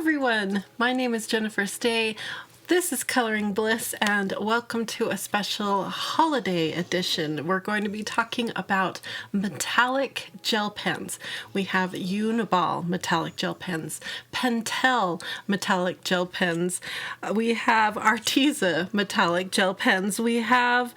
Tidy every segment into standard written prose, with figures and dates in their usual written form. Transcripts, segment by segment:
everyone, my name is Jennifer Stay. This is Coloring Bliss and welcome to a special holiday edition. We're going to be talking about metallic gel pens. We have Uni-Ball metallic gel pens, Pentel metallic gel pens, we have Arteza metallic gel pens, we have,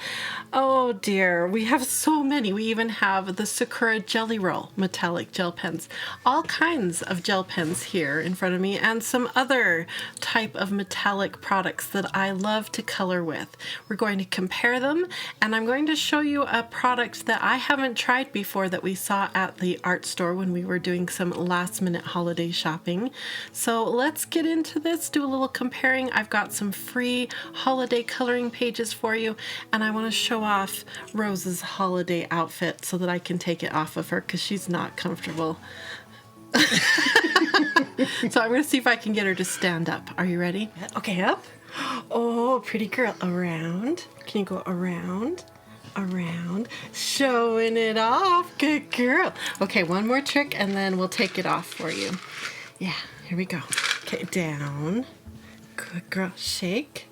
oh dear, we have so many. We even have the Sakura Gelly Roll metallic gel pens. All kinds of gel pens here in front of me and some other type of metallic products that I love to color with. We're going to compare them and I'm going to show you a product that I haven't tried before that we saw at the art store when we were doing some last minute holiday shopping. So let's get into this, do a little comparing. I've got some free holiday coloring pages for you and I want to show off Rose's holiday outfit so that I can take it off of her because she's not comfortable. So I'm going to see if I can get her to stand up. Are you ready? Okay, up. Oh, pretty girl. Around. Can you go around? Around. Showing it off. Good girl. Okay, one more trick and then we'll take it off for you. Yeah, here we go. Okay, down. Good girl. Shake.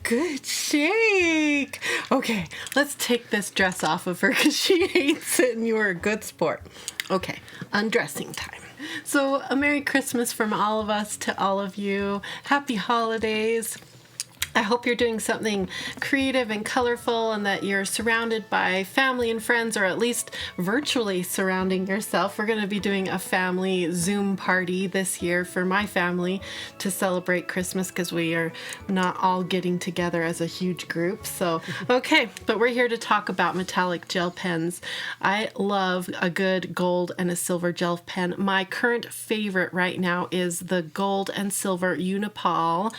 Good shake. Okay, let's take this dress off of her because she hates it and you are a good sport. Okay, undressing time. So a Merry Christmas from all of us to all of you. Happy holidays. I hope you're doing something creative and colorful and that you're surrounded by family and friends, or at least virtually surrounding yourself. We're going to be doing a family Zoom party this year for my family to celebrate Christmas because we are not all getting together as a huge group. So, okay, but we're here to talk about metallic gel pens. I love a good gold and a silver gel pen. My current favorite right now is the gold and silver Uniball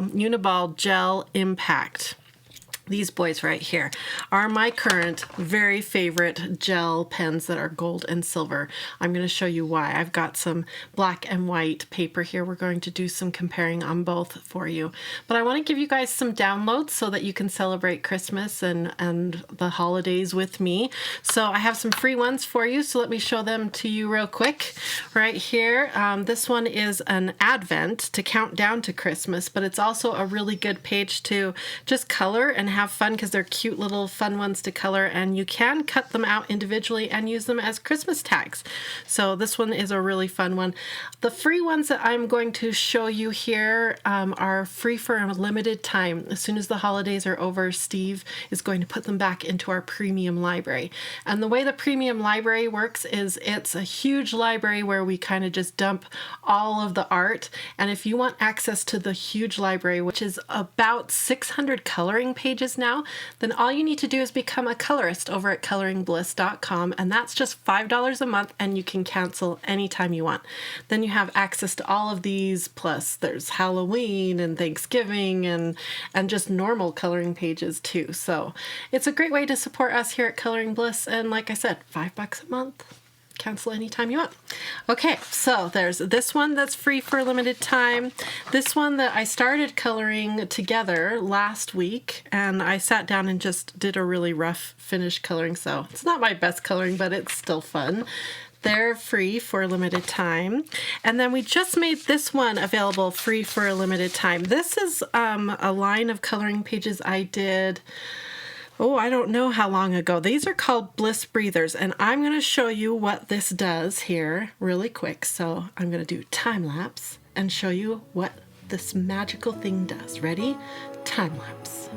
Uniball Gel Impact. These boys right here are my current very favorite gel pens that are gold and silver. I'm going to show you why. I've got some black and white paper here. We're going to do some comparing on both for you. But I want to give you guys some downloads so that you can celebrate Christmas and the holidays with me. So I have some free ones for you. So let me show them to you real quick. Right here, this one is an Advent to count down to Christmas, but it's also a really good page to just color and have fun because they're cute little fun ones to color, and you can cut them out individually and use them as Christmas tags. So this one is a really fun one. The free ones that I'm going to show you here are free for a limited time. As soon as the holidays are over, Steve is going to put them back into our premium library. And the way the premium library works is it's a huge library where we kind of just dump all of the art. And if you want access to the huge library, which is about 600 coloring pages now, then all you need to do is become a colorist over at coloringbliss.com, and that's just $5 a month and you can cancel anytime you want. Then you have access to all of these, plus there's Halloween and Thanksgiving and just normal coloring pages too. So it's a great way to support us here at Coloring Bliss, and like I said, $5 a month. Cancel anytime you want. Okay, so there's this one that's free for a limited time. This one that I started coloring together last week, and I sat down and just did a really rough finish coloring, so it's not my best coloring, but it's still fun. They're free for a limited time. And then we just made this one available free for a limited time. This is a line of coloring pages I did, oh, I don't know how long ago. These are called Bliss Breathers, and I'm going to show you what this does here really quick. So I'm going to do time lapse and show you what this magical thing does. Ready? Time lapse.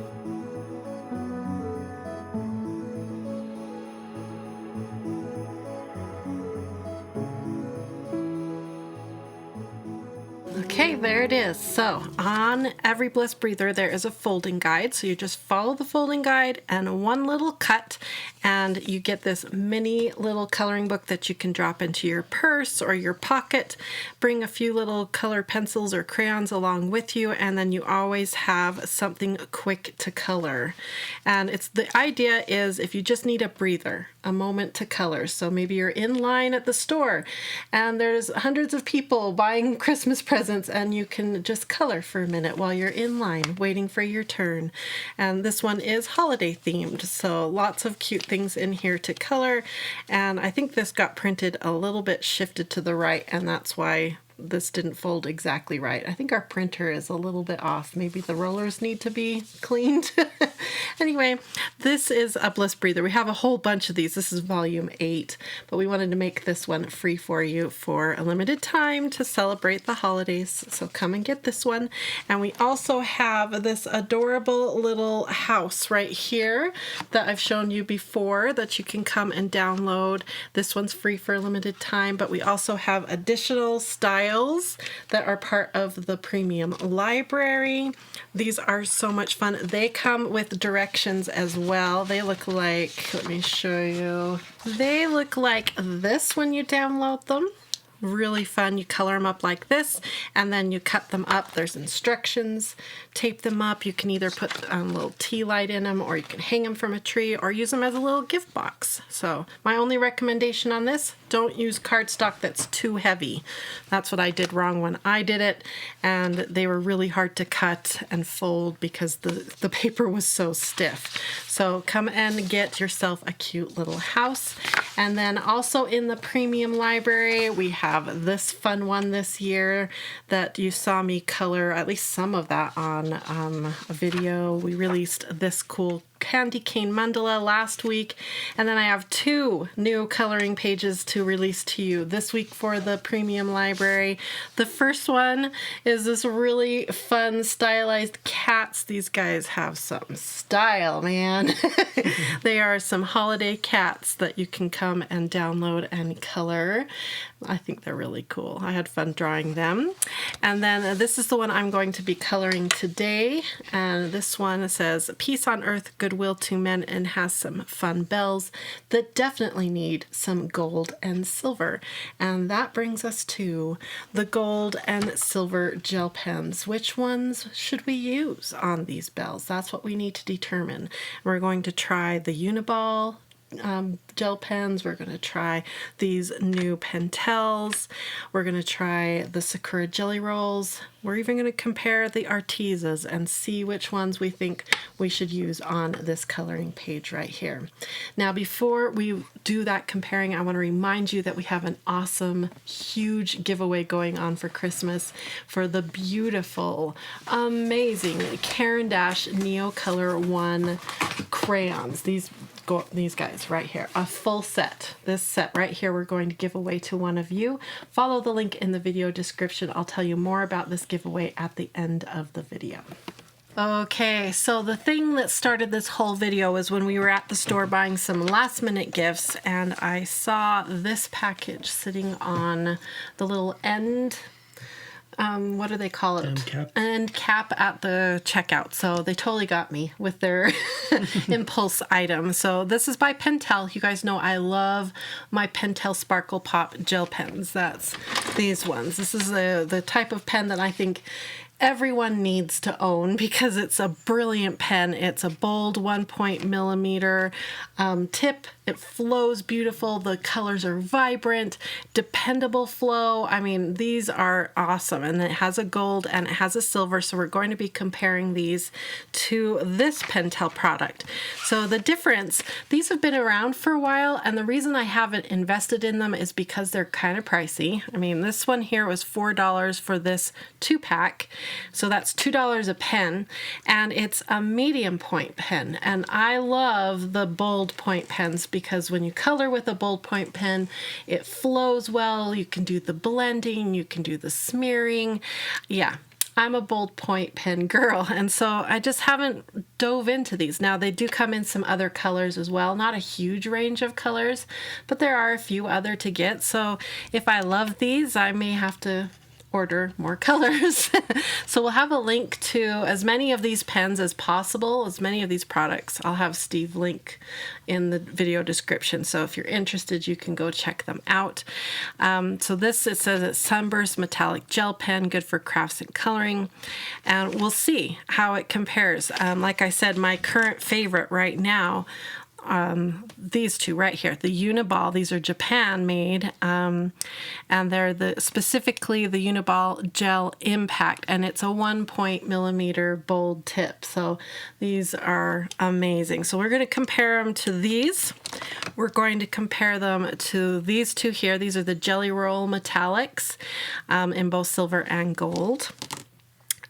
Okay, there it is. So on every Bliss Breather, there is a folding guide. So you just follow the folding guide and one little cut, and you get this mini little coloring book that you can drop into your purse or your pocket. Bring a few little color pencils or crayons along with you, and then you always have something quick to color. And the idea is if you just need a breather, a moment to color. So maybe you're in line at the store and there's hundreds of people buying Christmas presents, and you can just color for a minute while you're in line waiting for your turn. And this one is holiday themed, so lots of cute things in here to color. And I think this got printed a little bit shifted to the right, and that's why this didn't fold exactly right. I think our printer is a little bit off. Maybe the rollers need to be cleaned. Anyway, this is a Bliss breather. We have a whole bunch of these. This is volume 8, but we wanted to make this one free for you for a limited time to celebrate the holidays. So come and get this one. And we also have this adorable little house right here that I've shown you before that you can come and download. This one's free for a limited time, but we also have additional styles that are part of the premium library. These are so much fun. They come with directions as well. They look like, let me show you. They look like this when you download them. Really fun. You color them up like this, and then you cut them up. There's instructions. Tape them up. You can either put a little tea light in them, or you can hang them from a tree, or use them as a little gift box. So my only recommendation on this, don't use cardstock that's too heavy. That's what I did wrong when I did it, and they were really hard to cut and fold because the paper was so stiff. So come and get yourself a cute little house. And then also in the premium library, we have this fun one this year that you saw me color at least some of that on a video. We released this cool candy cane mandala last week, and then I have 2 new coloring pages to release to you this week for the premium library. The first one is this really fun stylized cats. These guys have some style, man. They are some holiday cats that you can come and download and color. I think they're really cool. I had fun drawing them. And then this is the one I'm going to be coloring today, and this one says peace on earth, goodwill to men, and has some fun bells that definitely need some gold and silver. And that brings us to the gold and silver gel pens. Which ones should we use on these bells? That's what we need to determine. We're going to try the Uni-Ball gel pens. We're going to try these new Pentels. We're going to try the Sakura Gelly Rolls. We're even going to compare the Artezas and see which ones we think we should use on this coloring page right here. Now, before we do that comparing, I want to remind you that we have an awesome, huge giveaway going on for Christmas for the beautiful, amazing Caran Neocolor 1 crayons. These guys right here, a full set. This set right here we're going to give away to one of you. Follow the link in the video description. I'll tell you more about this giveaway at the end of the video. Okay, so the thing that started this whole video was when we were at the store buying some last minute gifts, and I saw this package sitting on the little end, what do they call it? End cap at the checkout. So they totally got me with their impulse item. So this is by Pentel. You guys know I love my Pentel Sparkle Pop gel pens. That's these ones. This is the type of pen that I think everyone needs to own because it's a brilliant pen. It's a bold 1.millimeter tip. It flows beautiful. The colors are vibrant, dependable flow. I mean, these are awesome. And it has a gold and it has a silver. So we're going to be comparing these to this Pentel product. So the difference, these have been around for a while. And the reason I haven't invested in them is because they're kind of pricey. I mean, this one here was $4 for this 2-pack. So that's $2 a pen, and it's a medium point pen. And I love the bold point pens because when you color with a bold point pen, it flows well. You can do the blending, you can do the smearing. Yeah, I'm a bold point pen girl, and so I just haven't dove into these. Now, they do come in some other colors as well, not a huge range of colors, but there are a few other to get. So if I love these, I may have to order more colors. So we'll have a link to as many of these pens as possible, as many of these products. I'll have Steve link in the video description. So if you're interested, you can go check them out. So this, it says it's Sunburst Metallic Gel Pen, good for crafts and coloring. And we'll see how it compares. Like I said, my current favorite right now these two right here, the Uniball. These are Japan made, and they're specifically the Uniball Gel Impact, and it's a 1.millimeter bold tip. So these are amazing. So we're going to compare them to these. We're going to compare them to these two here. These are the Gelly Roll Metallics in both silver and gold.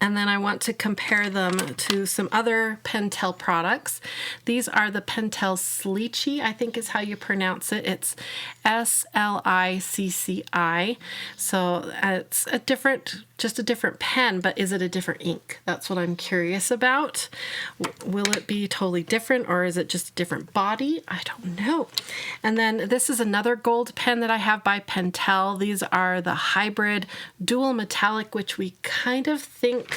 And then I want to compare them to some other Pentel products. These are the Pentel Slicci, I think is how you pronounce it. It's Slicci. So it's just a different pen, but is it a different ink? That's what I'm curious about. Will it be totally different, or is it just a different body? I don't know. And then this is another gold pen that I have by Pentel. These are the hybrid dual metallic, which we kind of think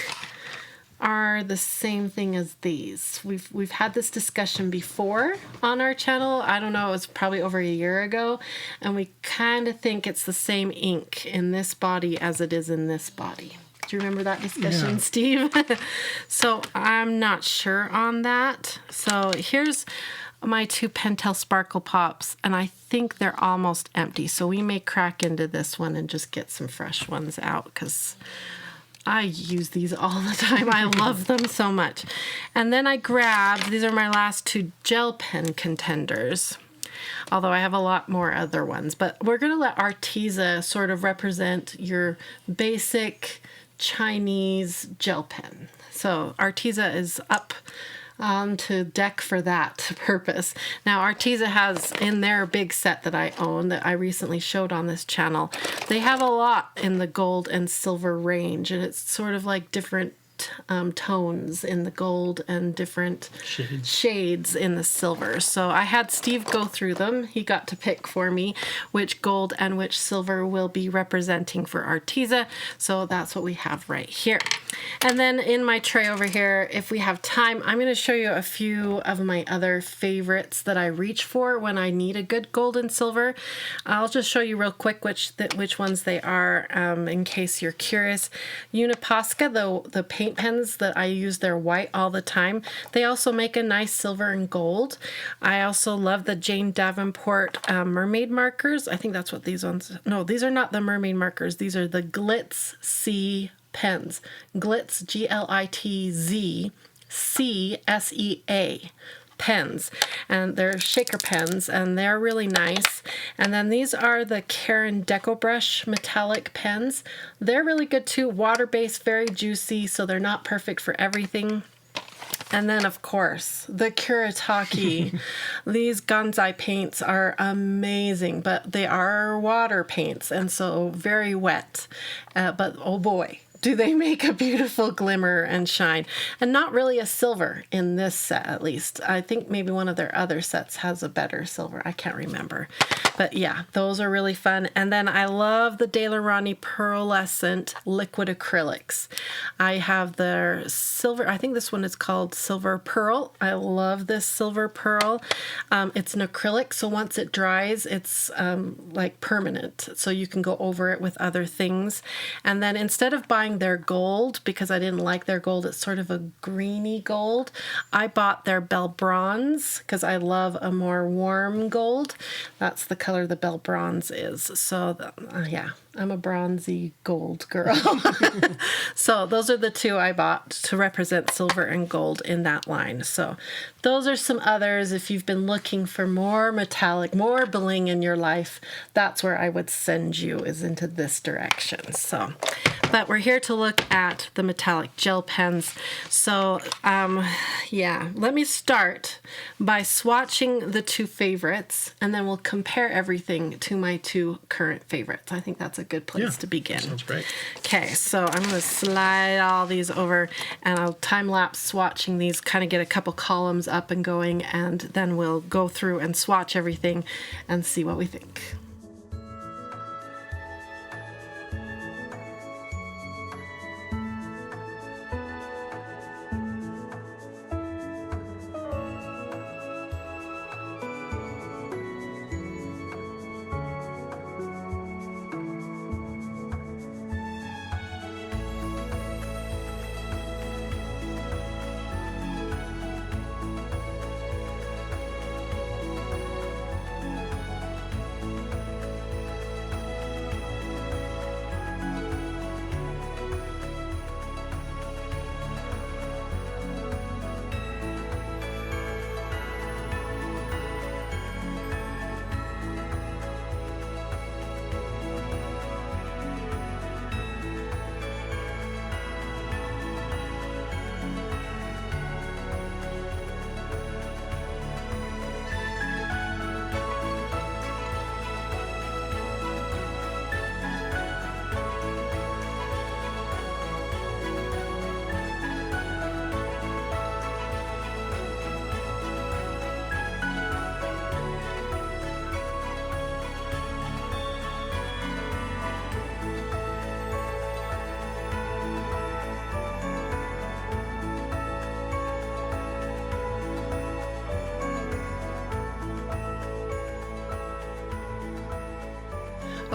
are the same thing as these. We've had this discussion before on our channel. I don't know, it was probably over a year ago, and we kind of think it's the same ink in this body as it is in this body. Do you remember that discussion, yeah, Steve? So I'm not sure on that. So here's my two Pentel Sparkle Pops, and I think they're almost empty. So we may crack into this one and just get some fresh ones out, because I use these all the time. I love them so much. And then I grabbed, these are my last two gel pen contenders, although I have a lot more other ones. But we're going to let Arteza sort of represent your basic Chinese gel pen. So Arteza is up to deck for that purpose. Now Arteza has in their big set that I own, that I recently showed on this channel, they have a lot in the gold and silver range, and it's sort of like different tones in the gold and different shades in the silver. So I had Steve go through them. He got to pick for me which gold and which silver will be representing for Arteza. So that's what we have right here. And then in my tray over here, if we have time, I'm going to show you a few of my other favorites that I reach for when I need a good gold and silver. I'll just show you real quick which ones they are, in case you're curious. Uniposca, the paint pens that I use, they're white all the time. They also make a nice silver and gold. I also love the Jane Davenport mermaid markers. I think that's what these ones, no, these are not the mermaid markers. These are the Glitz C pens. Glitz, Glitz CSEA pens, and they're shaker pens, and they're really nice. And then these are the Caran Deco Brush metallic pens. They're really good too, water-based, very juicy, so they're not perfect for everything. And then, of course, the Kuretake. These Gonzai paints are amazing, but they are water paints, and so very wet. But oh boy, do they make a beautiful glimmer and shine. And not really a silver in this set, at least. I think maybe one of their other sets has a better silver. I can't remember. But yeah, those are really fun. And then I love the Daler-Rowney Pearlescent liquid acrylics. I have their silver, I think this one is called Silver Pearl. I love this Silver Pearl. It's an acrylic, so once it dries, it's like permanent. So you can go over it with other things. And then instead of buying their gold, because I didn't like their gold, it's sort of a greeny gold, I bought their Belle Bronze because I love a more warm gold. That's the color the Belle Bronze is. So yeah, I'm a bronzy gold girl. So those are the two I bought to represent silver and gold in that line. So those are some others. If you've been looking for more metallic, more bling in your life, that's where I would send you, is into this direction. So, but we're here to look at the metallic gel pens. So yeah, let me start by swatching the two favorites, and then we'll compare everything to my two current favorites. I think that's a good place to begin. Sounds great. Okay, so I'm going to slide all these over, and I'll time-lapse swatching these, kind of get a couple columns up and going, and then we'll go through and swatch everything and see what we think.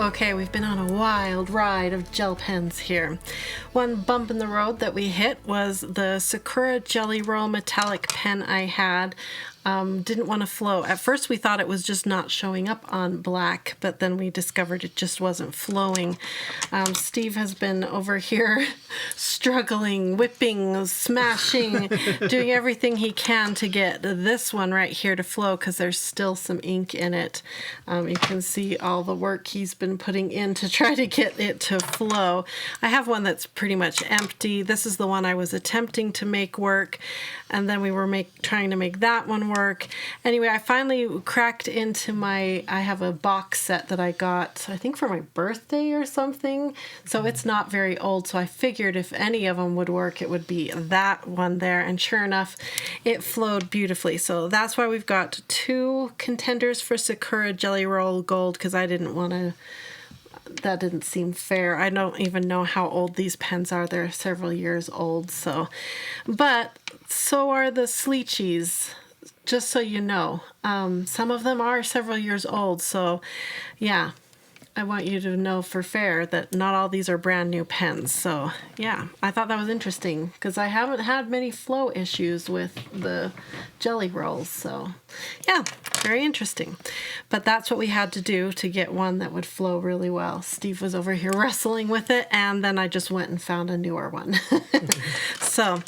Okay, we've been on a wild ride of gel pens here. One bump in the road that we hit was the Sakura Gelly Roll metallic pen I had. Didn't want to flow. At first we thought it was just not showing up on black, but then we discovered it just wasn't flowing. Steve has been over here struggling, whipping, smashing, doing everything he can to get this one right here to flow because there's still some ink in it. You can see all the work he's been putting in to try to get it to flow. I have one that's pretty much empty. This is the one I was attempting to make work, and then we were trying to make that one work. Anyway, I finally cracked into I have a box set that I got, I think for my birthday or something, so it's not very old, so I figured if any of them would work, it would be that one there, and sure enough, it flowed beautifully. So that's why we've got two contenders for Sakura Gelly Roll Gold, because I didn't want to, that didn't seem fair. I don't even know how old these pens are. They're several years old, so. But so are the Sleechies, just so you know. Some of them are several years old, so yeah. I want you to know for fair that not all these are brand new pens. So yeah, I thought that was interesting because I haven't had many flow issues with the jelly rolls. So yeah, very interesting. But that's what we had to do to get one that would flow really well. Steve was over here wrestling with it, and then I just went and found a newer one. So,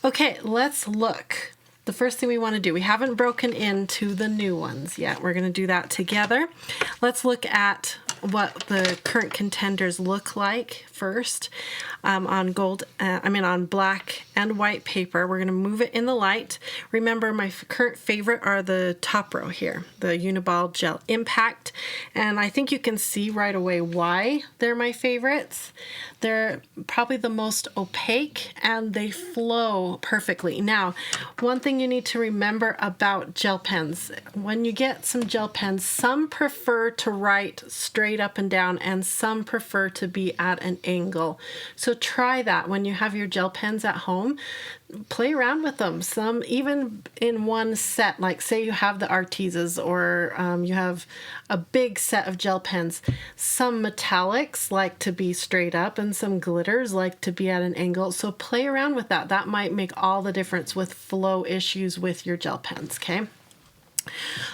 okay, let's look. The first thing we want to do, we haven't broken into the new ones yet. We're going to do that together. Let's look at what the current contenders look like first on black and white paper. We're going to move it in the light. Remember, my current favorite are the top row here, the Uniball Gel Impact, and I think you can see right away why they're my favorites. They're probably the most opaque and they flow perfectly. Now, one thing you need to remember about gel pens, when you get some gel pens, some prefer to write straight up and down and some prefer to be at an angle. So try that when you have your gel pens at home. Play around with them. Some even in one set, like say you have the Artezas or you have a big set of gel pens. Some metallics like to be straight up and some glitters like to be at an angle. So play around with that. That might make all the difference with flow issues with your gel pens, okay?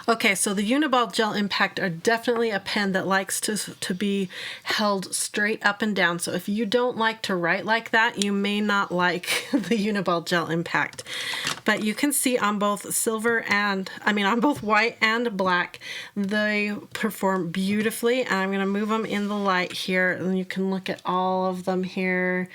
Okay, so the Uniball Gel Impact are definitely a pen that likes to be held straight up and down. So if you don't like to write like that, you may not like the Uniball Gel Impact. But you can see on both on both white and black, they perform beautifully. And I'm going to move them in the light here, and you can look at all of them here.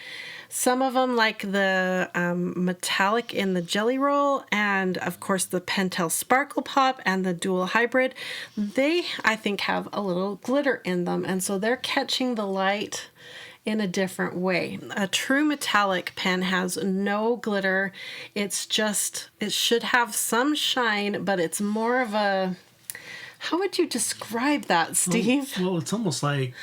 Some of them, like the metallic in the Jelly Roll, and of course the Pentel Sparkle Pop and the Dual Hybrid, they, I think, have a little glitter in them, and so they're catching the light in a different way. A true metallic pen has no glitter. It's just, it should have some shine, but it's more of a, how would you describe that, Steve? Well, it's almost like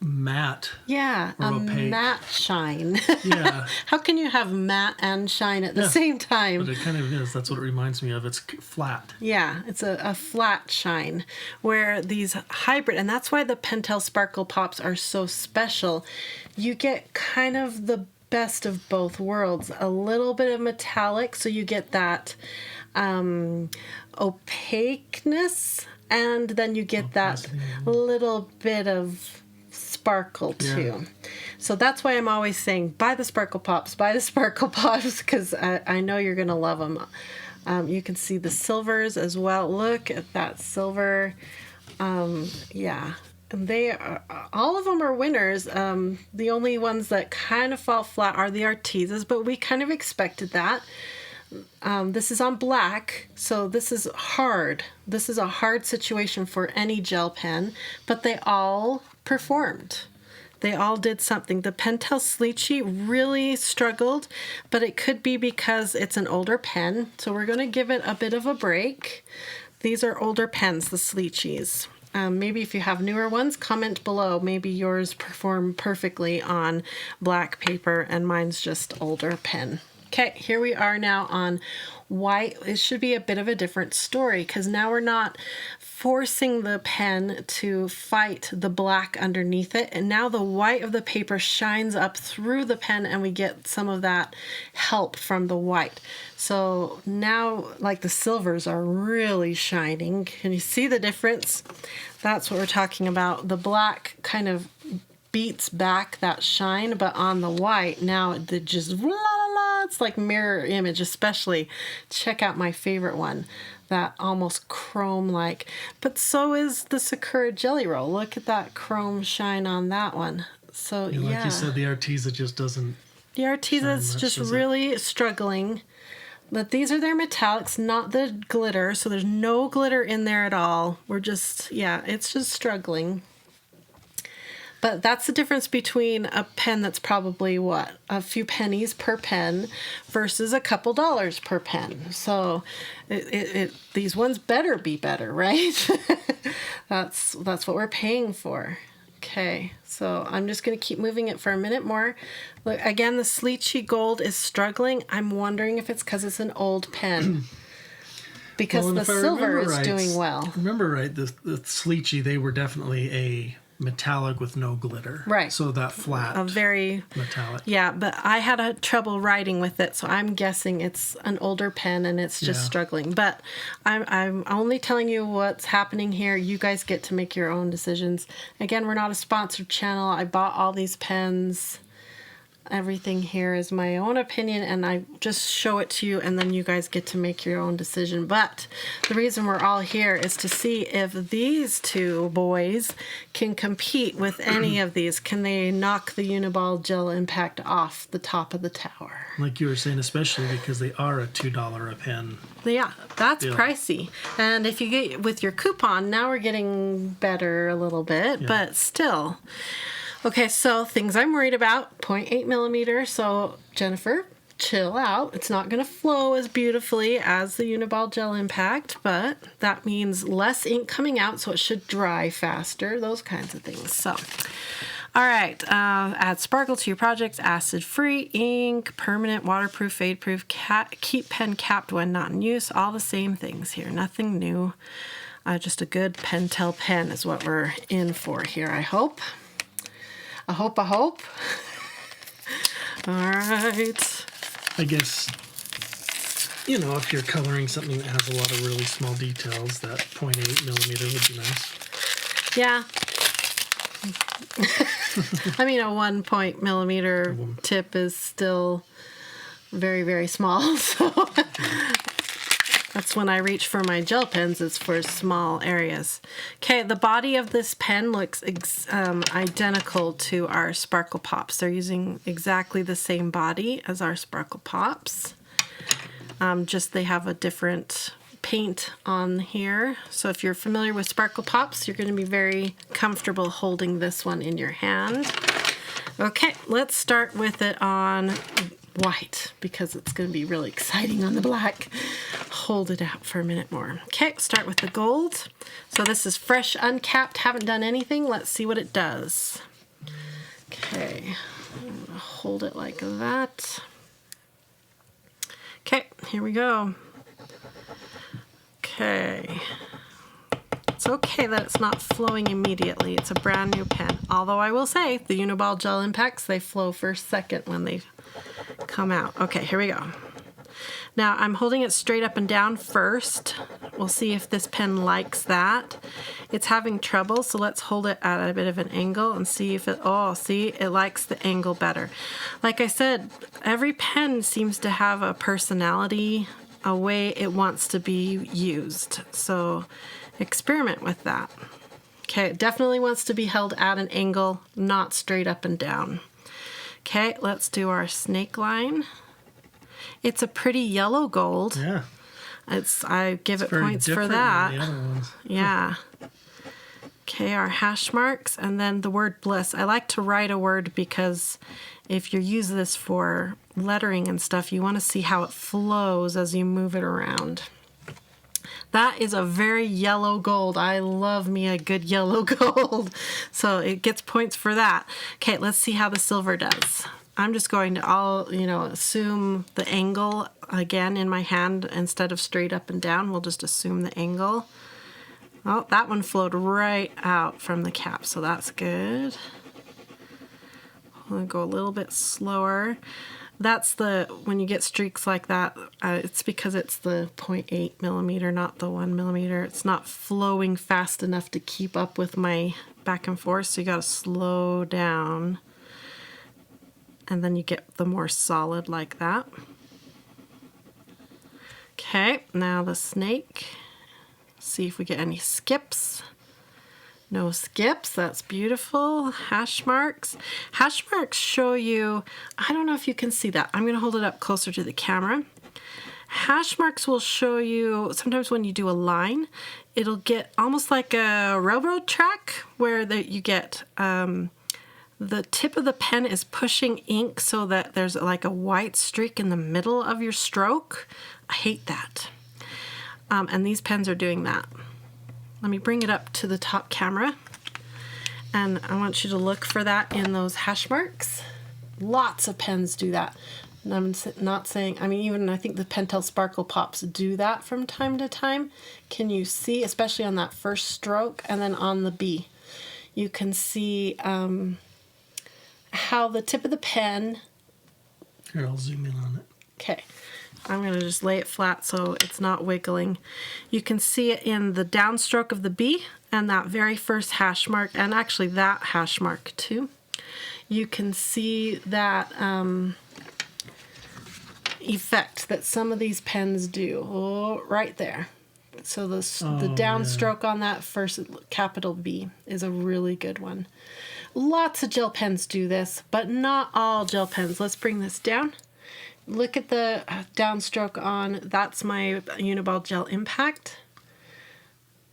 matte. Yeah, a opaque. matte shine. Yeah. How can you have matte and shine at the same time? But it kind of is. That's what it reminds me of. It's flat. Yeah, it's a flat shine. Where these hybrid, and that's why the Pentel Sparkle Pops are so special. You get kind of the best of both worlds. A little bit of metallic, so you get that opaqueness, and then you get that little bit of sparkle too. Yeah. So that's why I'm always saying buy the Sparkle Pops, because I know you're going to love them. You can see the silvers as well. Look at that silver. Yeah. And they are, all of them are winners. The only ones that kind of fall flat are the Artezas, but we kind of expected that. This is on black, so this is hard. This is a hard situation for any gel pen, but they all performed. They all did something. The Pentel Sleechy really struggled, but it could be because it's an older pen, so we're going to give it a bit of a break. These are older pens, the Sleechies. Maybe if you have newer ones, comment below. Maybe yours perform perfectly on black paper and mine's just older pen. Okay, here we are now on white. It should be a bit of a different story because now we're not forcing the pen to fight the black underneath it, and now the white of the paper shines up through the pen and we get some of that help from the white. So now like the silvers are really shining. Can you see the difference? That's what we're talking about. The black kind of beats back that shine, but on the white now it just la la la, it's like mirror image. Especially check out my favorite one, that almost chrome like, but so is the Sakura Gelly Roll. Look at that chrome shine on that one. So yeah, like you said, the Arteza just doesn't, the Arteza's just really struggling. But these are their metallics, not the glitter, so there's no glitter in there at all. We're just, yeah, it's just struggling. But that's the difference between a pen that's probably, what, a few pennies per pen versus a couple dollars per pen. So these ones better be better, right? That's what we're paying for. Okay, so I'm just going to keep moving it for a minute more. Look, again, the Sleechy Gold is struggling. I'm wondering if it's because it's an old pen. Because the silver is doing well. Remember right, the Sleechy, they were definitely a metallic with no glitter. Right. So that flat. A very metallic. Yeah, but I had a trouble writing with it, so I'm guessing it's an older pen and it's just struggling. But I'm only telling you what's happening here. You guys get to make your own decisions. Again, we're not a sponsored channel. I bought all these pens. Everything here is my own opinion, and I just show it to you, and then you guys get to make your own decision. But the reason we're all here is to see if these two boys can compete with any of these. Can they knock the Uniball Gel Impact off the top of the tower? Like you were saying, especially because they are a $2 a pen. Yeah, that's pricey. And if you get with your coupon, now we're getting better a little bit, but still. Okay, so things I'm worried about, 0.8 millimeter. So Jennifer, chill out. It's not going to flow as beautifully as the Uniball Gel Impact, but that means less ink coming out, so it should dry faster, those kinds of things. So, all right, add sparkle to your project, acid-free ink, permanent, waterproof, fade-proof, keep pen capped when not in use, all the same things here, nothing new. Just a good Pentel pen is what we're in for here, I hope. I hope. All right. I guess, you know, if you're coloring something that has a lot of really small details, that 0.8 millimeter would be nice. Yeah. I mean, a 1 millimeter tip is still very, very small. So that's when I reach for my gel pens, it's for small areas. Okay, the body of this pen looks identical to our Sparkle Pops. They're using exactly the same body as our Sparkle Pops. Just they have a different paint on here. So if you're familiar with Sparkle Pops, you're going to be very comfortable holding this one in your hand. Okay, let's start with it on white because it's going to be really exciting on the black. Hold it out for a minute more. Okay, start with the gold. So this is fresh, uncapped, haven't done anything. Let's see what it does. Okay, I'm gonna hold it like that. Okay, here we go. Okay. It's okay that it's not flowing immediately. It's a brand new pen. Although I will say, the Uniball Gel Impacts, they flow first, second when they come out. Okay, here we go. Now I'm holding it straight up and down first. We'll see if this pen likes that. It's having trouble, so let's hold it at a bit of an angle and see if it, see, it likes the angle better. Like I said, every pen seems to have a personality, a way it wants to be used. So experiment with that. Okay, it definitely wants to be held at an angle, not straight up and down. Okay, let's do our snake line. It's a pretty yellow gold. Yeah. I give it points for that. Than the other ones. Yeah. Okay, our hash marks, and then the word Bliss. I like to write a word because if you use this for lettering and stuff, you want to see how it flows as you move it around. That is a very yellow gold. I love me a good yellow gold. So it gets points for that. Okay, let's see how the silver does. I'm just going to assume the angle again in my hand instead of straight up and down. We'll just assume the angle. Oh, that one flowed right out from the cap, so that's good. I'm gonna go a little bit slower. That's when you get streaks like that, it's because it's the 0.8 millimeter, not the 1 millimeter. It's not flowing fast enough to keep up with my back and forth, so you gotta slow down. And then you get the more solid like that. Okay, now the snake. See if we get any skips. No skips, that's beautiful. Hash marks. Hash marks show you, I don't know if you can see that. I'm gonna hold it up closer to the camera. Hash marks will show you, sometimes when you do a line, it'll get almost like a railroad track where you get, the tip of the pen is pushing ink so that there's like a white streak in the middle of your stroke. I hate that. And these pens are doing that. Let me bring it up to the top camera. And I want you to look for that in those hash marks. Lots of pens do that. And I'm not saying, I mean, even I think the Pentel Sparkle Pops do that from time to time. Can you see, especially on that first stroke and then on the B, you can see how the tip of the pen. Here, I'll zoom in on it. Okay. I'm going to just lay it flat so it's not wiggling. You can see it in the downstroke of the B and that very first hash mark, and actually that hash mark too. You can see that effect that some of these pens do. Oh, right there. So the downstroke on that first capital B is a really good one. Lots of gel pens do this, but not all gel pens. Let's bring this down. Look at the downstroke on, that's my Uniball Gel Impact.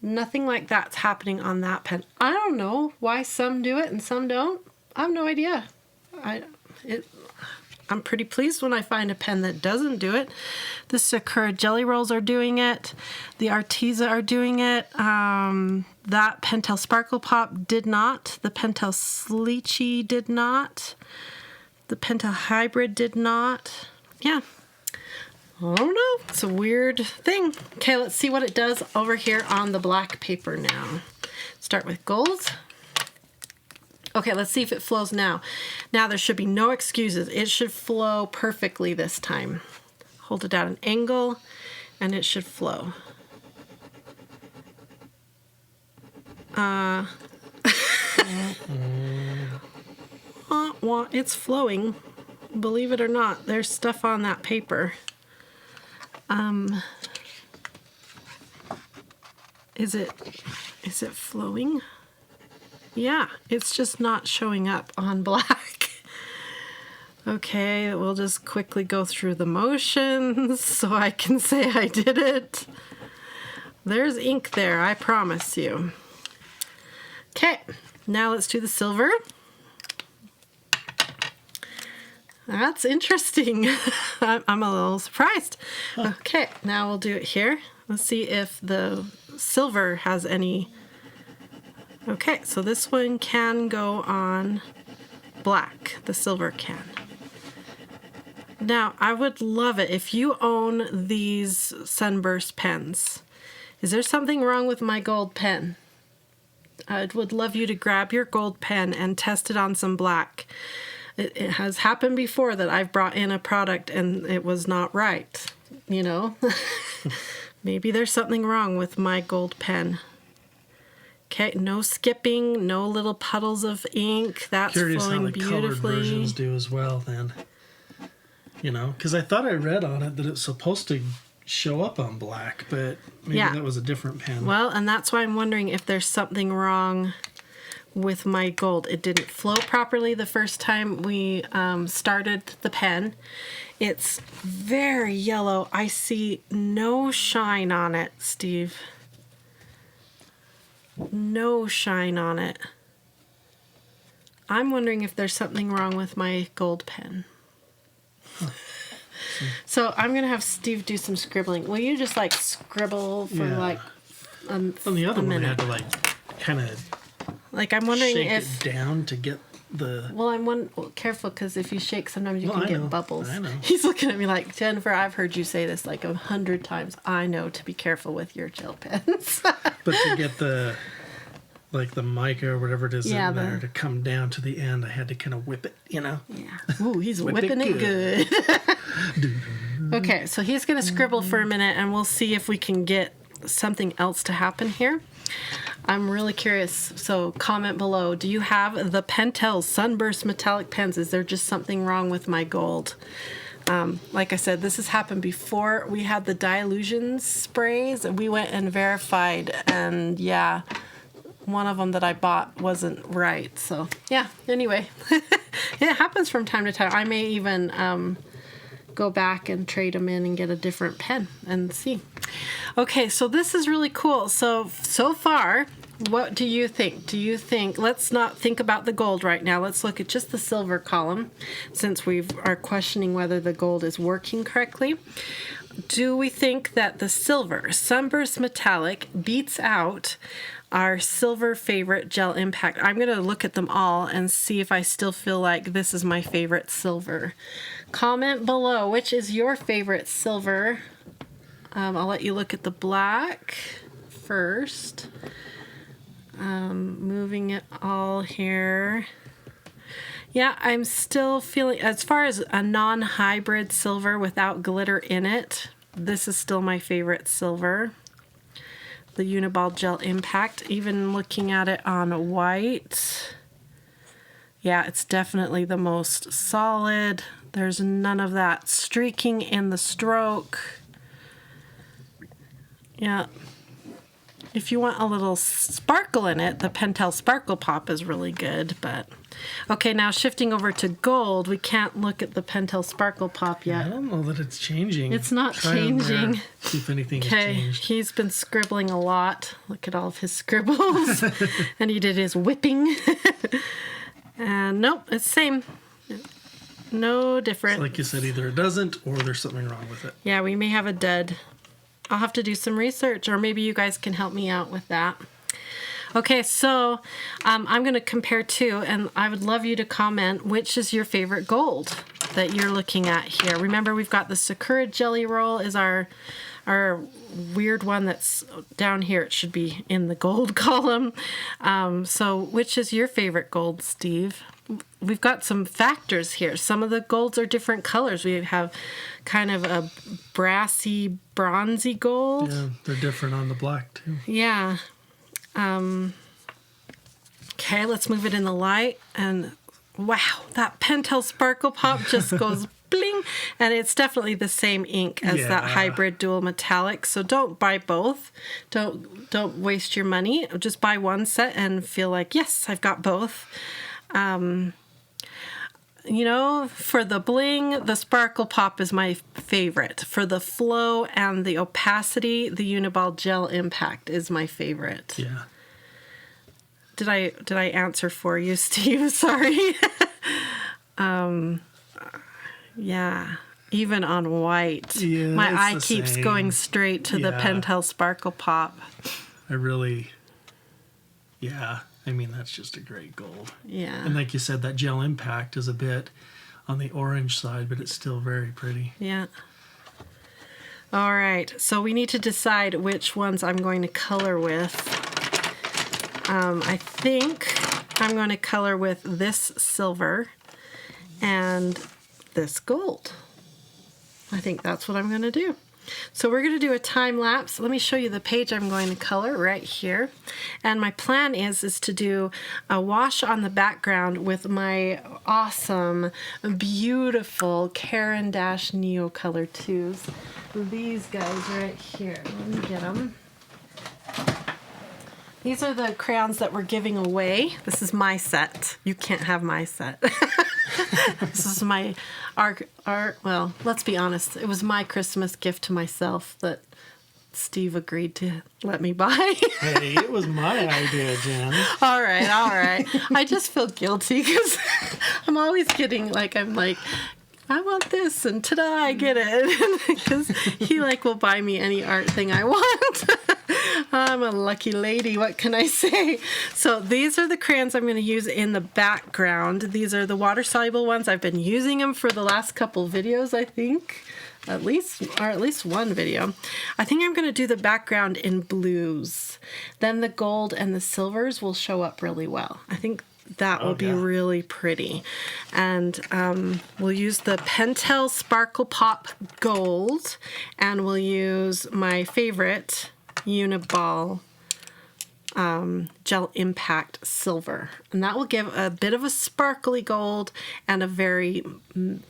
Nothing like that's happening on that pen. I don't know why some do it and some don't. I have no idea. I'm pretty pleased when I find a pen that doesn't do it. The Sakura Gelly Rolls are doing it. The Arteza are doing it. That Pentel Sparkle Pop did not. The Pentel Sleechy did not. The Pentel Hybrid did not. Yeah. I don't know. It's a weird thing. Okay, let's see what it does over here on the black paper now. Start with gold. Okay, let's see if it flows now. Now there should be no excuses. It should flow perfectly this time. Hold it at an angle and it should flow. It's flowing. Believe it or not, there's stuff on that paper. Is it flowing? Yeah, it's just not showing up on black. Okay, we'll just quickly go through the motions so I can say I did it. There's ink there, I promise you. Okay, now let's do the silver. That's interesting. I'm a little surprised. Okay, now we'll do it here. Let's see if the silver has any. Okay, so this one can go on black, the silver can. Now, I would love it if you own these Sunburst pens. Is there something wrong with my gold pen? I would love you to grab your gold pen and test it on some black. It has happened before that I've brought in a product and it was not right, you know. Maybe there's something wrong with my gold pen. Okay, no skipping, no little puddles of ink. That's curious flowing how the beautifully. colored versions do as well then. You know, because I thought I read on it that it's supposed to show up on black, but maybe that was a different pen. Well, and that's why I'm wondering if there's something wrong with my gold. It didn't flow properly the first time we started the pen. It's very yellow. I see no shine on it, Steve. No shine on it. I'm wondering if there's something wrong with my gold pen. So I'm going to have Steve do some scribbling. Will you just like scribble for like on the other one, I had to like kind of like I'm wondering shake if it down to get Well, careful because if you shake, sometimes you Well, can I get know. bubbles. I know. He's looking at me like, Jennifer, I've heard you say this like 100 times. I know to be careful with your gel pens. But to get the mica or whatever it is in there to come down to the end, I had to kind of whip it, you know? Yeah. Ooh, he's Whip whipping it good. it Okay, so he's going to scribble for a minute, and we'll see if we can get something else to happen here. I'm really curious, so comment below. Do you have the Pentel Sunburst Metallic Pens? Is there just something wrong with my gold? Like I said, this has happened before. We had the dilution sprays, and we went and verified, and yeah, one of them that I bought wasn't right. So yeah, anyway, it happens from time to time. I may even go back and trade them in and get a different pen and see. Okay, so this is really cool. So far, what do you think? Let's not think about the gold right now. Let's look at just the silver column, since we are questioning whether the gold is working correctly. Do we think that the silver Sunburst Metallic beats out our silver favorite Gel Impact? I'm going to look at them all and see if I still feel like this is my favorite silver. Comment below, which is your favorite silver? I'll let you look at the black first. Moving it all here. Yeah, I'm still feeling, as far as a non-hybrid silver without glitter in it, this is still my favorite silver. The Uniball Gel Impact. Even looking at it on white, yeah, it's definitely the most solid. There's none of that streaking in the stroke. Yeah. If you want a little sparkle in it, the Pentel Sparkle Pop is really good, but... Okay, now shifting over to gold, we can't look at the Pentel Sparkle Pop yet. I don't know that it's changing. It's not Try on there, changing. see if anything has Okay, changed. he's been scribbling a lot. Look at all of his scribbles. And he did his whipping. And nope, it's the same. No different. Like you said, either it doesn't or there's something wrong with it. Yeah, we may have a dud. I'll have to do some research, or maybe you guys can help me out with that. Okay, so I'm going to compare two, and I would love you to comment which is your favorite gold that you're looking at here. Remember, we've got the Sakura Gelly Roll is our weird one that's down here. It should be in the gold column. So which is your favorite gold, Steve? We've got some factors here. Some of the golds are different colors. We have kind of a brassy, bronzy gold. Yeah, they're different on the black too. Yeah. Okay, let's move it in the light. And wow, that Pentel Sparkle Pop just goes bling. And it's definitely the same ink as that hybrid dual metallic. So don't buy both. Don't waste your money. Just buy one set and feel like, yes, I've got both. You know, for the bling, the Sparkle Pop is my favorite. For the flow and the opacity, the Uniball Gel Impact is my favorite. Yeah. Did I answer for you, Steve? Sorry. Yeah. Even on white. Yeah, my eye it's the keeps same. going straight to the Pentel Sparkle Pop. I mean, that's just a great gold. Yeah. And like you said, that Gel Impact is a bit on the orange side, but it's still very pretty. Yeah. All right. So we need to decide which ones I'm going to color with. I think I'm going to color with this silver and this gold. I think that's what I'm going to do. So we're going to do a time lapse. Let me show you the page I'm going to color right here. And my plan is to do a wash on the background with my awesome, beautiful Caran Neocolor 2s. These guys right here. Let me get them. These are the crayons that we're giving away. This is my set. You can't have my set. This is my art. Well, let's be honest. It was my Christmas gift to myself that Steve agreed to let me buy. Hey, it was my idea, Jen. All right. I just feel guilty because I'm always getting I'm I want this, and ta-da, I get it. Because he like will buy me any art thing I want. I'm a lucky lady, what can I say? So these are the crayons I'm going to use in the background. These are the water-soluble ones. I've been using them for the last couple videos, I think. At least one video. I think I'm going to do the background in blues. Then the gold and the silvers will show up really well. I think that will be really pretty. And we'll use the Pentel Sparkle Pop Gold, and we'll use my favorite Uni-Ball Gel Impact Silver. And that will give a bit of a sparkly gold and a very,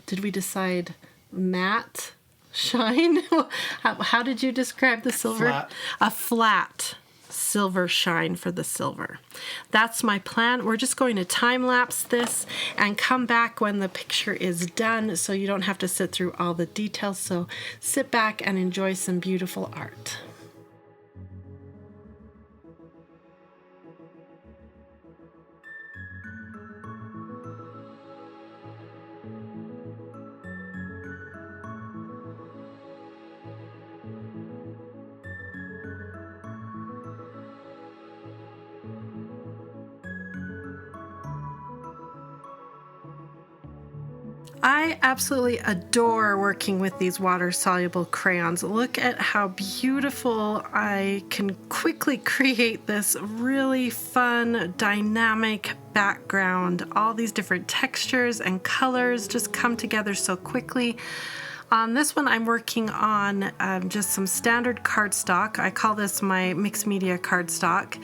did we decide matte shine? How did you describe the silver? Flat. A flat silver shine for the silver. That's my plan. We're just going to time lapse this and come back when the picture is done so you don't have to sit through all the details. So sit back and enjoy some beautiful art. I absolutely adore working with these water-soluble crayons. Look at how beautiful I can quickly create this really fun, dynamic background. All these different textures and colors just come together so quickly. On this one, I'm working on just some standard cardstock. I call this my mixed media cardstock.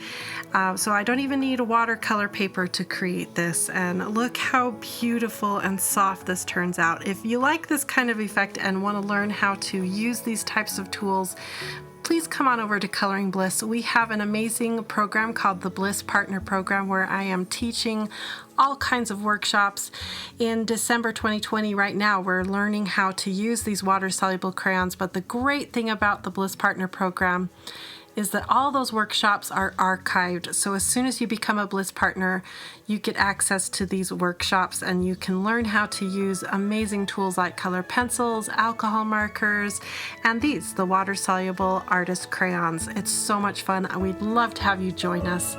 So I don't even need a watercolor paper to create this. And look how beautiful and soft this turns out. If you like this kind of effect and want to learn how to use these types of tools, please come on over to Coloring Bliss. We have an amazing program called the Bliss Partner Program where I am teaching all kinds of workshops. In December 2020, right now, we're learning how to use these water-soluble crayons, but the great thing about the Bliss Partner Program is that all those workshops are archived. So as soon as you become a Bliss partner, you get access to these workshops and you can learn how to use amazing tools like color pencils, alcohol markers, and these, the water-soluble artist crayons. It's so much fun and we'd love to have you join us.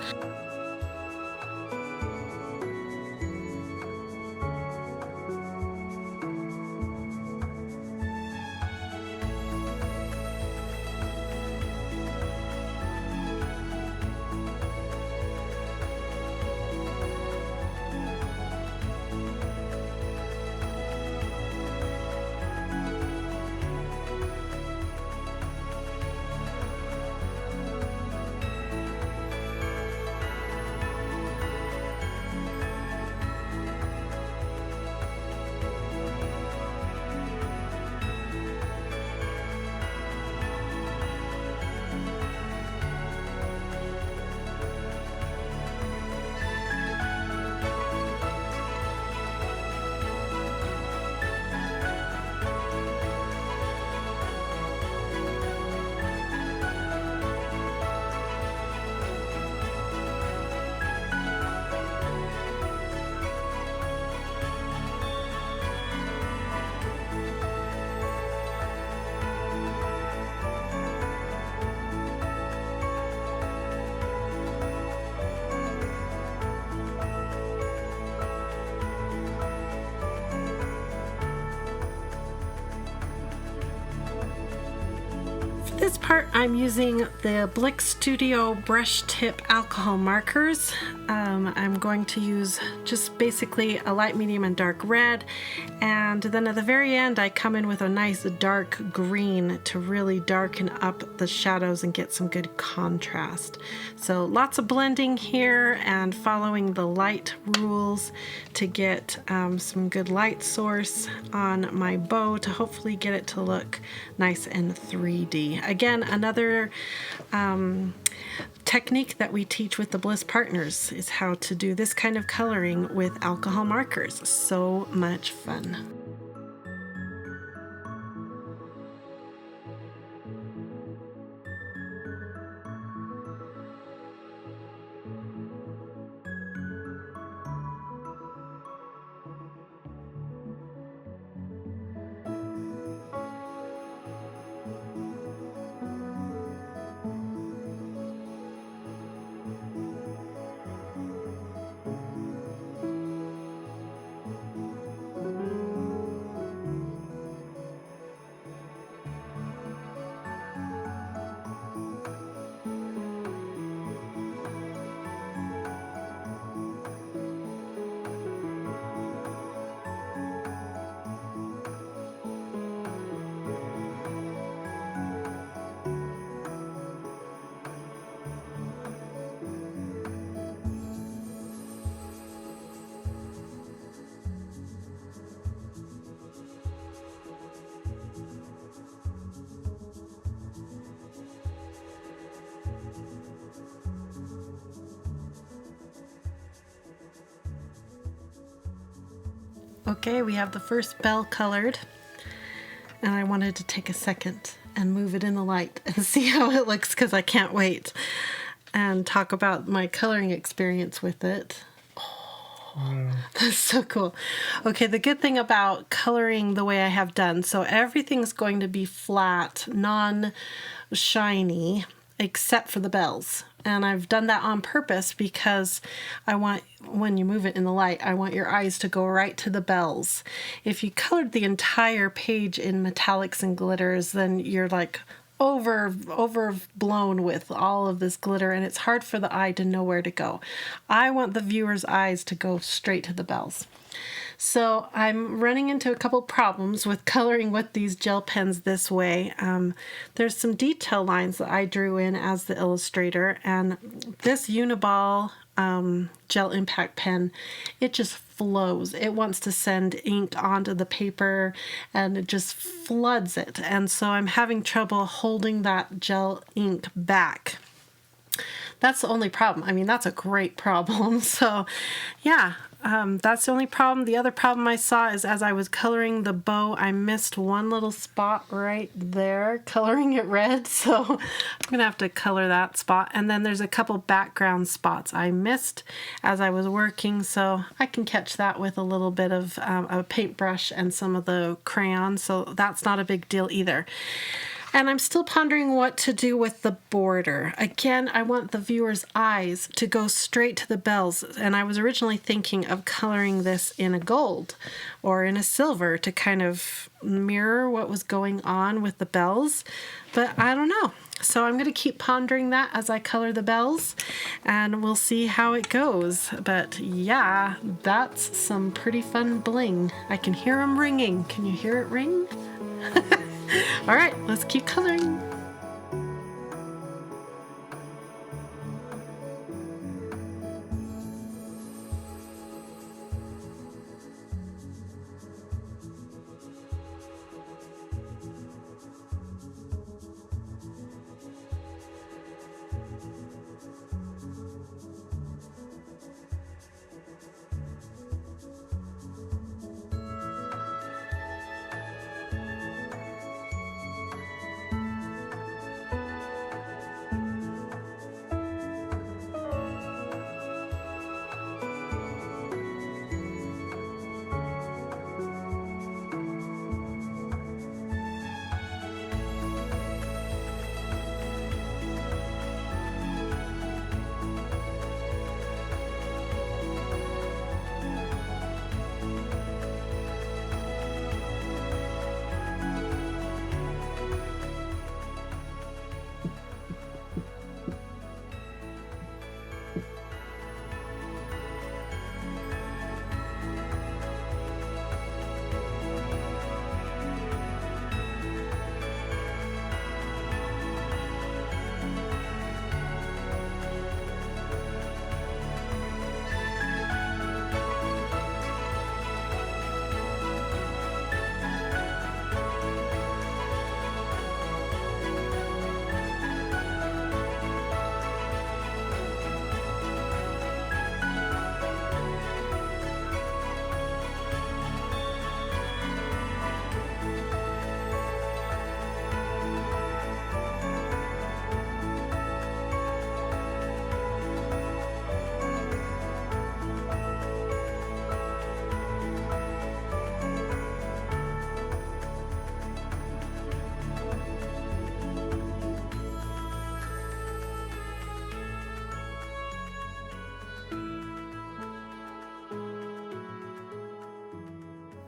This part I'm using the Blick Studio brush tip alcohol markers. I'm going to use just basically a light, medium, and dark red, and then at the very end I come in with a nice dark green to really darken up the shadows and get some good contrast. So lots of blending here and following the light rules to get some good light source on my bow to hopefully get it to look nice and 3D. Again, another technique that we teach with the Bliss partners is how to do this kind of coloring with alcohol markers. So much fun. Okay, we have the first bell colored, and I wanted to take a second and move it in the light and see how it looks because I can't wait, and talk about my coloring experience with it. Wow. That's so cool. Okay, the good thing about coloring the way I have done, so everything's going to be flat, non-shiny, except for the bells. And I've done that on purpose because I want, when you move it in the light, I want your eyes to go right to the bells. If you colored the entire page in metallics and glitters, then you're like overblown with all of this glitter, and it's hard for the eye to know where to go. I want the viewer's eyes to go straight to the bells. So I'm running into a couple problems with coloring with these gel pens this way. There's some detail lines that I drew in as the illustrator, and this Uni-Ball gel impact pen, it just flows. It wants to send ink onto the paper and it just floods it. And so I'm having trouble holding that gel ink back. That's the only problem. I mean, that's a great problem. So yeah, that's the only problem. The other problem I saw is as I was coloring the bow, I missed one little spot right there, coloring it red. So I'm gonna have to color that spot. And then there's a couple background spots I missed as I was working. So I can catch that with a little bit of a paintbrush and some of the crayons. So that's not a big deal either. And I'm still pondering what to do with the border. Again, I want the viewer's eyes to go straight to the bells. And I was originally thinking of coloring this in a gold or in a silver to kind of mirror what was going on with the bells. But I don't know. So I'm going to keep pondering that as I color the bells, and we'll see how it goes. But yeah, that's some pretty fun bling. I can hear them ringing. Can you hear it ring? All right, let's keep coloring.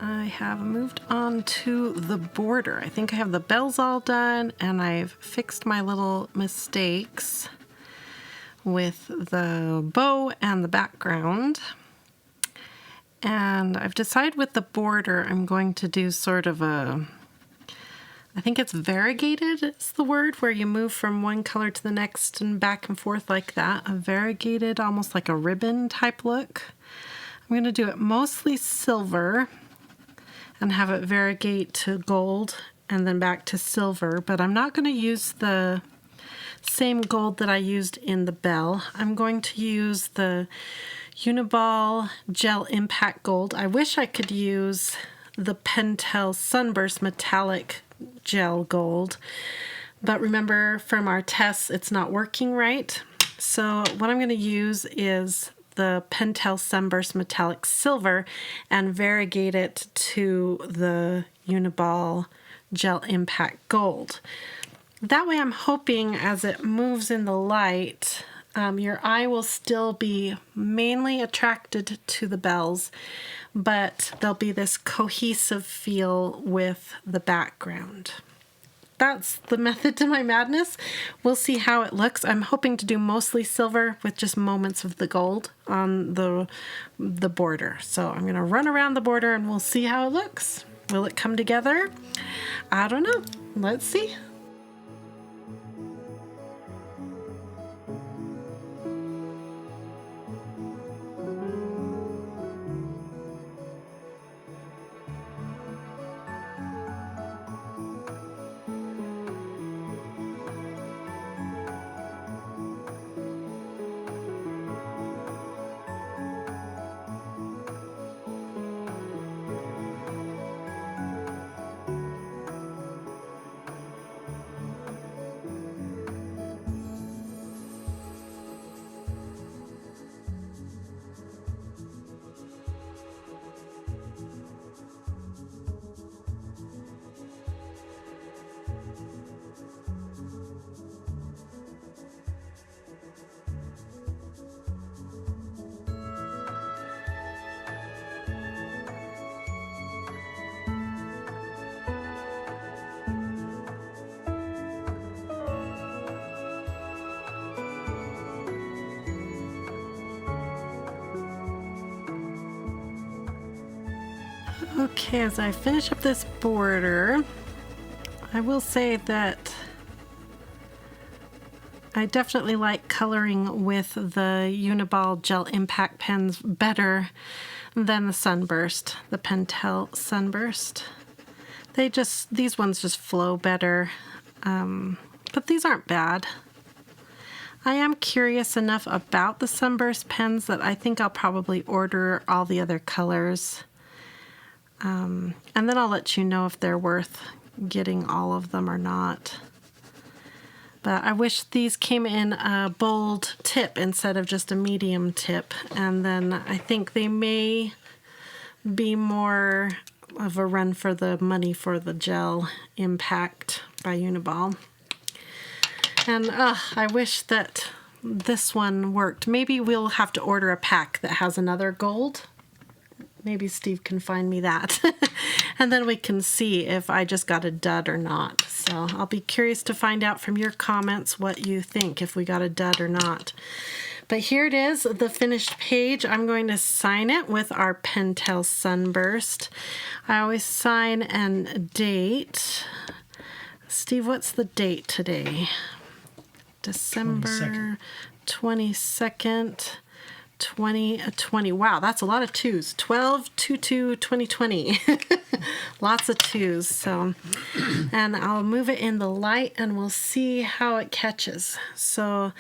I have moved on to the border. I think I have the bells all done, and I've fixed my little mistakes with the bow and the background. And I've decided with the border, I'm going to do sort of a, I think it's variegated is the word, where you move from one color to the next and back and forth like that. A variegated, almost like a ribbon type look. I'm going to do it mostly silver and have it variegate to gold and then back to silver, but I'm not going to use the same gold that I used in the bell. I'm going to use the Uni-Ball Gel Impact Gold. I wish I could use the Pentel Sunburst Metallic Gel Gold, but remember from our tests it's not working right. So what I'm going to use is the Pentel Sunburst Metallic Silver and variegate it to the Uni-Ball Gel Impact Gold. That way I'm hoping as it moves in the light, your eye will still be mainly attracted to the bells, but there'll be this cohesive feel with the background. That's the method to my madness. We'll see how it looks. I'm hoping to do mostly silver with just moments of the gold on the border. So I'm going to run around the border and we'll see how it looks. Will it come together? I don't know. Let's see. Okay, as I finish up this border, I will say that I definitely like coloring with the Uniball Gel Impact Pens better than the Sunburst, the Pentel Sunburst. These ones just flow better, but these aren't bad. I am curious enough about the Sunburst pens that I think I'll probably order all the other colors. And then I'll let you know if they're worth getting all of them or not. But I wish these came in a bold tip instead of just a medium tip. And then I think they may be more of a run for the money for the Gel Impact by Uniball. And I wish that this one worked. Maybe we'll have to order a pack that has another gold. Maybe Steve can find me that. And then we can see if I just got a dud or not. So I'll be curious to find out from your comments what you think, if we got a dud or not. But here it is, the finished page. I'm going to sign it with our Pentel Sunburst. I always sign and date. Steve, what's the date today? December 22nd. 2020. Wow, that's a lot of twos. 12/2/2020. Lots of twos. So, and I'll move it in the light and we'll see how it catches. So,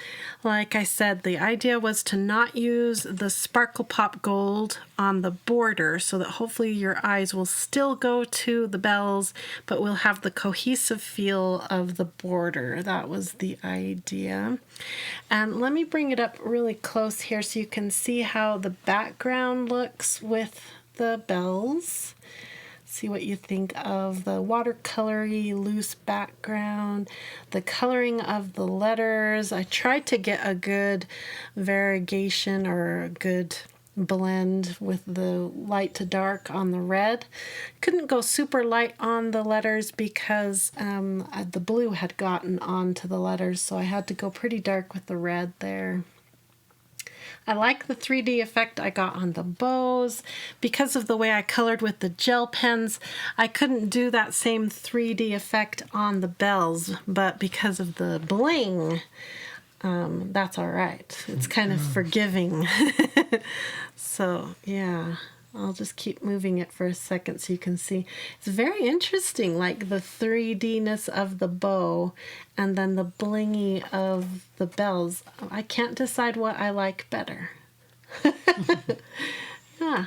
like I said, the idea was to not use the Sparkle Pop Gold on the border so that hopefully your eyes will still go to the bells, but we'll have the cohesive feel of the border. That was the idea. And let me bring it up really close here so you can see how the background looks with the bells. See what you think of the watercolory loose background, the coloring of the letters. I tried to get a good variegation or a good blend with the light to dark on the red. Couldn't go super light on the letters because the blue had gotten onto the letters, so I had to go pretty dark with the red there. I like the 3D effect I got on the bows. Because of the way I colored with the gel pens, I couldn't do that same 3D effect on the bells, but because of the bling, that's all right. It's kind of forgiving. So, yeah, I'll just keep moving it for a second so you can see. It's very interesting, like the 3D-ness of the bow and then the blingy of the bells. I can't decide what I like better. Yeah.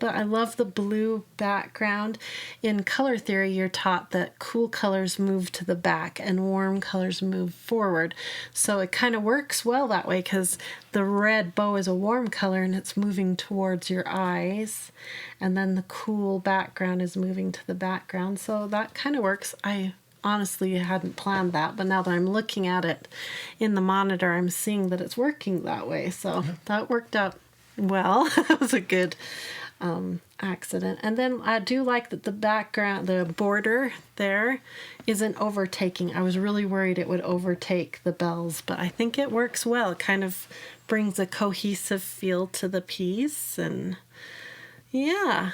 But I love the blue background. In color theory, you're taught that cool colors move to the back and warm colors move forward. So it kind of works well that way because the red bow is a warm color and it's moving towards your eyes. And then the cool background is moving to the background. So that kind of works. I honestly hadn't planned that, but now that I'm looking at it in the monitor, I'm seeing that it's working that way. So that worked out well. That was a good accident. And then I do like that the background, the border there isn't overtaking. I was really worried it would overtake the bells, but I think it works well. It kind of brings a cohesive feel to the piece. And yeah,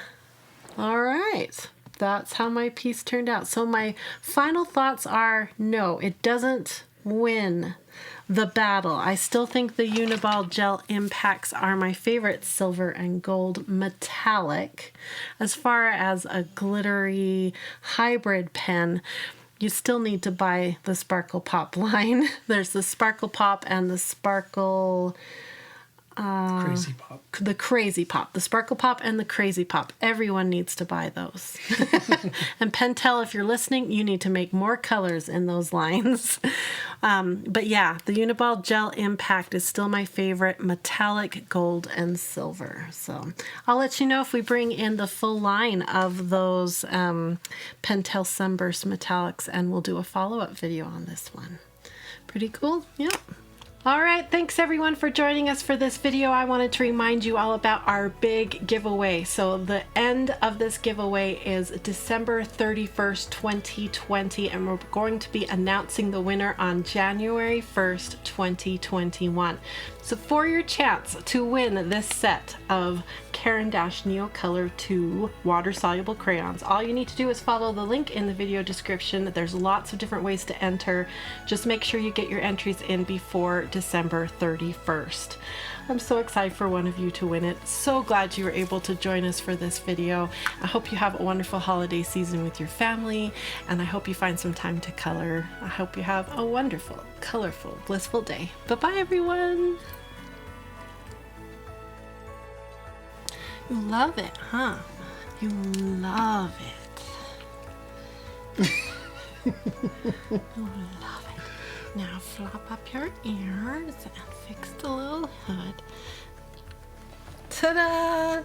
all right. That's how my piece turned out. So my final thoughts are, no, it doesn't win the battle. I still think the Uni-Ball gel impacts are my favorite silver and gold metallic. As far as a glittery hybrid pen, you still need to buy the Sparkle Pop line. There's the Sparkle Pop and the Sparkle... Crazy Pop. The Crazy Pop. The Sparkle Pop and the Crazy Pop. Everyone needs to buy those. And Pentel, if you're listening, you need to make more colors in those lines. But yeah, the Uniball Gel Impact is still my favorite, metallic, gold, and silver. So I'll let you know if we bring in the full line of those Pentel Sunburst metallics, and we'll do a follow-up video on this one. Pretty cool? Yep. All right, thanks everyone for joining us for this video. I wanted to remind you all about our big giveaway. So the end of this giveaway is December 31st, 2020, and we're going to be announcing the winner on January 1st, 2021. So for your chance to win this set of Caran Neocolor 2 water-soluble crayons, all you need to do is follow the link in the video description. There's lots of different ways to enter. Just make sure you get your entries in before December 31st. I'm so excited for one of you to win it. So glad you were able to join us for this video. I hope you have a wonderful holiday season with your family, and I hope you find some time to color. I hope you have a wonderful, colorful, blissful day. Bye-bye, everyone. You love it, huh? You love it. You love it. Now flop up your ears and fix the little hood. Ta-da!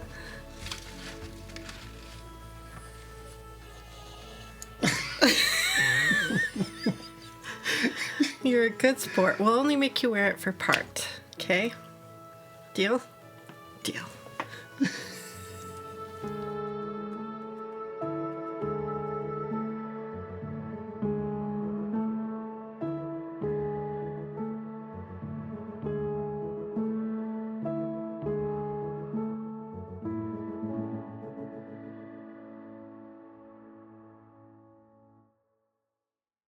You're a good sport. We'll only make you wear it for part, okay? Deal? Deal.